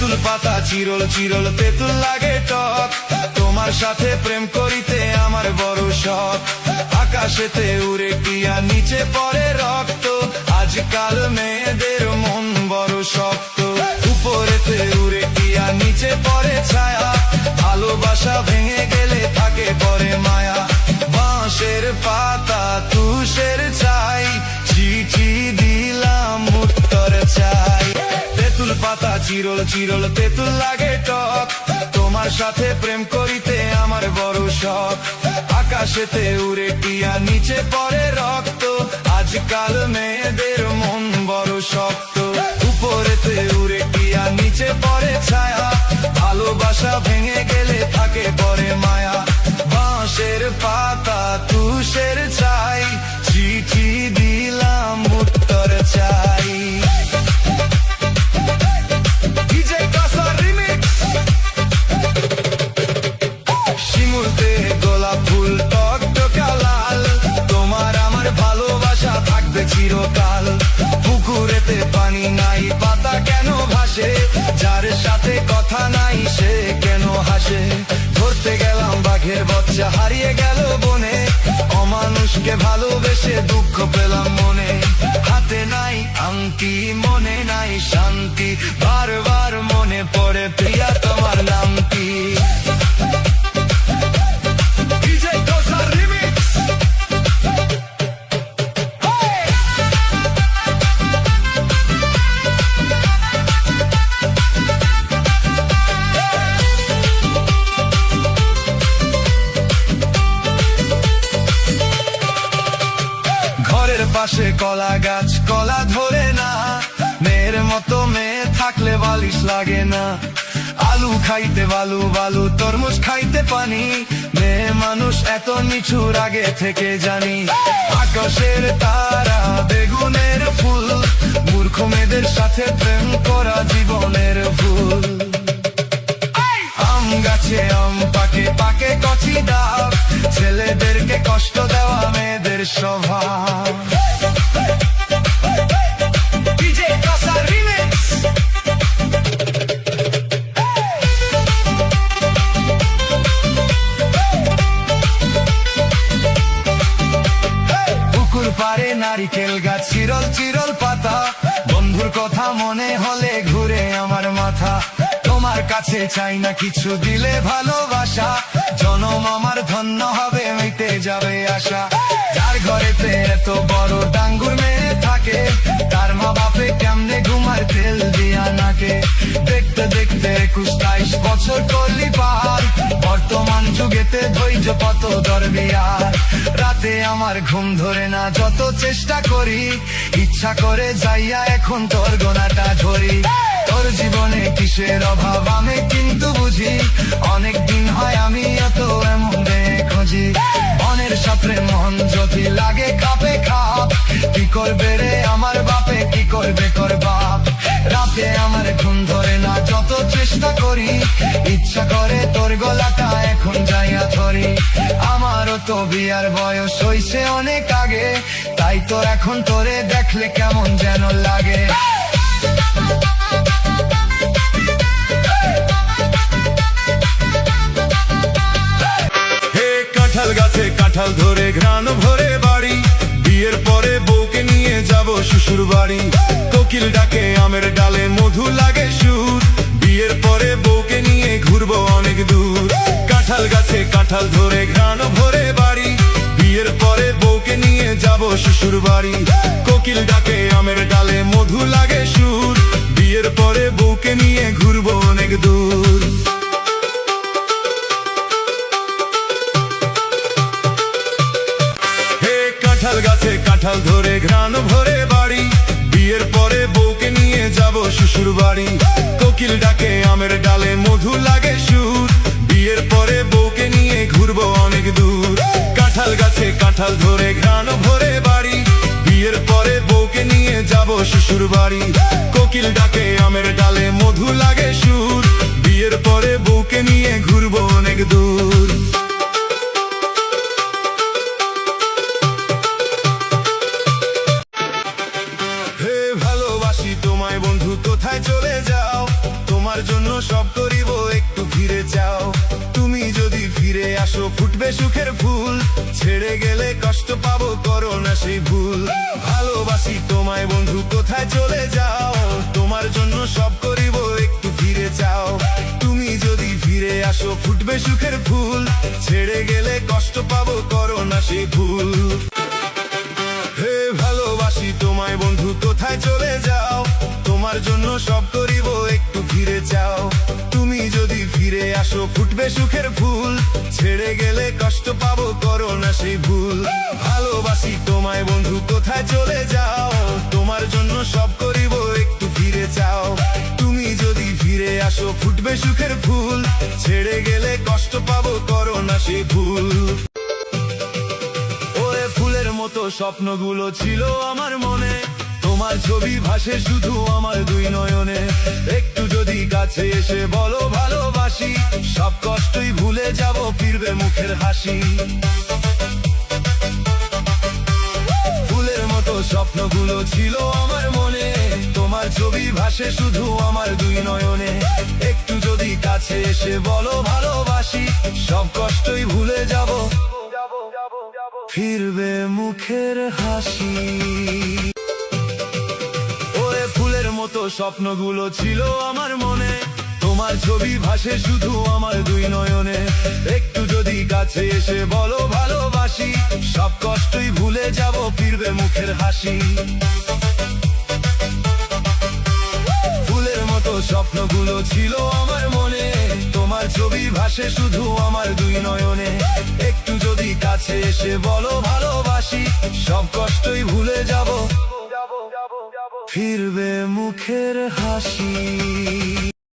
তেঁতুল পাতা চিরল চিরল তেঁতুল লাগে টক, তোমার সাথে প্রেম করিতে আমার বড় শখ। আকাশেতে উড়ে টিয়া নিচে পড়ে রক্ত, আজকাল মেয়েদের মন বড় শক্ত। উপরেতে উড়ে টিয়া নিচে পড়ে ছায়া, ভালোবাসা ভেঙে গেলে থাকে পরে মায়া। বাঁশের পাতা তুষের চাই, চিঠি দিলাম উত্তর চাই। তেঁতুল পাতা চিরল চিরল তেঁতুল লাগে টক, তোমার সাথে প্রেম করিতে আমার বড় শখ। আকাশেতে উড়ে টিয়া নিচে পড়ে রক্ত, আজকাল মেয়েদের মন বড় শক্ত। উপরেতে উড়ে টিয়া নিচে পড়ে ছায়া, ভালোবাসা ভেঙে গেলে থাকে পরে মায়া। বাঁশের পাতা তুষের চাই, চিঠি দিলাম উত্তর চাই। শিমুলতে গোলাপ ফুল টকটকা লাল, তোমার আমার ভালোবাসা থাকবে চিরকাল। পুকুরেতে পানি নাই, পাতা কেন ভাসে, যার সাথে কথা নাই সে কেন হাসে। ধরতে গেলাম বাঘের বাচ্চা হারিয়ে গেল বনে, অমানুষকে ভালোবেসে দুঃখ পেলাম মনে। হাতে নাই আংটি মনে নাই শান্তি, বারবার মনে পড়ে প্রিয়া তোমার নাম কি। ঘরের পাশে কলা গাছ কলা ধরে না, মেয়ের মতো মেয়ে থাকলে বালিশ লাগে না। আলু খাইতে বালু বালু, তরমুজ খাইতে পানি, মেয়ে মানুষ এত নিচুর আগে থেকে জানি। আকাশের তারা বেগুনের ফুল, মূর্খ মেয়েদের সাথে প্রেম করা জীবনের ভুল। আম গাছে আম পাকে পাকে কচি ডাব, ছেলেদেরকে কষ্ট দেওয়া মেয়েদের স্বভাব। পুকুর পাড়ে নারিকেল গাছ চিরল চিরল পাতা, বন্ধুর কথা মনে হলে ঘুরে আমার মাথা। তোমার কাছে চাই না কিছু, দিলে ভালোবাসা, জনম আমার ধন্য হবে মিটে যাবে আশা। যার ঘরেতে এত বড় ডাঙ্গুর মেয়ে থাকে, তার মা বাপে কেমনে ঘুমার তেল দিয়া নাকে। দেখতে দেখতে 21-22 বছর করলি পার, বর্তমান যুগেতে ধৈর্য কত দরবিয়ার। রাতে আমার ঘুম ধরে না যত চেষ্টা করি, ইচ্ছা করে যাইয়া এখন তোর গোনাটা ধরি। তোর জীবনে কিসের অভাব আমি কিন্তু বুঝি, অনেক দিন হয় আমি এত এমন খুঁজি। মনের সাথে মন যদি লাগে কাপে খাপ, কি করবে রে আমার বাপে কি করবে কর বাপ। রাতে আমার ঘুম ধরে না যত চেষ্টা করি, ইচ্ছা করে তোর গলাটা এখন যাইয়া ধরি। আমারও তো বিয়ার বয়স হইছে অনেক আগে, তাই তো এখন তোরে দেখলে কেমন যেন লাগে। কাঁঠাল গাছে কাঁঠাল ধরে ঘ্রাণ ভরে বাড়ি, বিয়ের পরে বউকে নিয়ে যাব শ্বশুর বাড়ি। কোকিল ডাকে আমের ডালে মধু লাগে সুর, বিয়ের পরে বউকে নিয়ে ঘুরবো অনেক দূর। কাঁঠাল গাছে কাঁঠাল ধরে ঘ্রাণ ভরে বাড়ি, বিয়ের পরে বউকে নিয়ে যাব শ্বশুর বাড়ি। কোকিল ডাকে আমের ডালে মধু লাগে সুর, বিয়ের পরে বউকে নিয়ে ঘুরবো অনেক দূর। কাঁঠাল গাছে কাঁঠাল ধরে ঘ্রাণ ভরে বাড়ি, বিয়ের পরে বউকে নিয়ে যাব শ্বশুর বাড়ি। কোকিল ডাকে আমের ডালে মধু লাগে সুর, বিয়ের পরে বউকে নিয়ে ঘুরবো অনেক দূর। কাঁঠাল গাছে কাঁঠাল ধরে ঘ্রাণ ভরে বাড়ি, বিয়ের পরে বউকে নিয়ে যাব শ্বশুর বাড়ি। কোকিল ডাকে আমের ডালে মধু লাগে সুর, বিয়ের পরে বউকে নিয়ে ঘুরবো অনেক দূর। কোথায় চলে যাও, তোমার জন্য ফুটবে সুখের ফুল, ছেড়ে গেলে কষ্ট পাবো, করো না সেই ভুল। ভালোবাসি তোমায় বন্ধু, কোথায় চলে যাও, তোমার জন্য সব করিব, একটু ফিরে চাও। তুমি যদি ফিরে আসো ফুটবে সুখের ফুল, ছেড়ে গেলে কষ্ট পাবো, করো না সেই ভুল। হে ভালোবাসি তোমায় বন্ধু, কোথায় চলে যাও, তোমার জন্য সব করিব, একটু ফিরে চাও। তুমি যদি ফিরে আসো ফুটবে সুখের ফুল, ছেড়ে গেলে কষ্ট পাবো, করো না সেই ভুল। ভালোবাসি তোমায় বন্ধু, কোথায় চলে যাও, তোমার জন্য সব করিব, একটু ফিরে চাও। তুমি যদি ফিরে আসো ফুটবে সুখের ফুল, ছেড়ে গেলে কষ্ট পাবো, করো না সেই ভুল। ওরে ফুলের মতো স্বপ্নগুলো ছিল আমার মনে, তোমার ছবি ভাসে শুধু আমার দুই নয়নে। একটু যদি কাছে এসে বলো ভালোবাসি, সব কষ্টই ভুলে যাব, ফিরবে মুখের হাসি। ফুলের মতো স্বপ্নগুলো ছিল আমার মনে, তোমার ছবি ভাসে শুধু আমার দুই নয়নে। একটু যদি কাছে এসে বলো ভালোবাসি, সব কষ্টই ভুলে যাব, ফিরবে মুখের হাসি। ওরে ফুলের মতো স্বপ্নগুলো ছিল আমার মনে, তোমার ছবি ভাসে শুধু আমার দুই নয়নে। একটু যদি কাছে এসে বলো ভালোবাসি, সব কষ্টই ভুলে যাব, ফিরবে মুখের হাসি। ফুলের মতো স্বপ্নগুলো ছিল আমার মনে, তোমার ছবি ভাসে শুধু আমার দুই নয়নে। একটু যদি কাছে এসে বলো ভালোবাসি, সব কষ্টই ভুলে যাব, ফিরবে মুখের হাসি।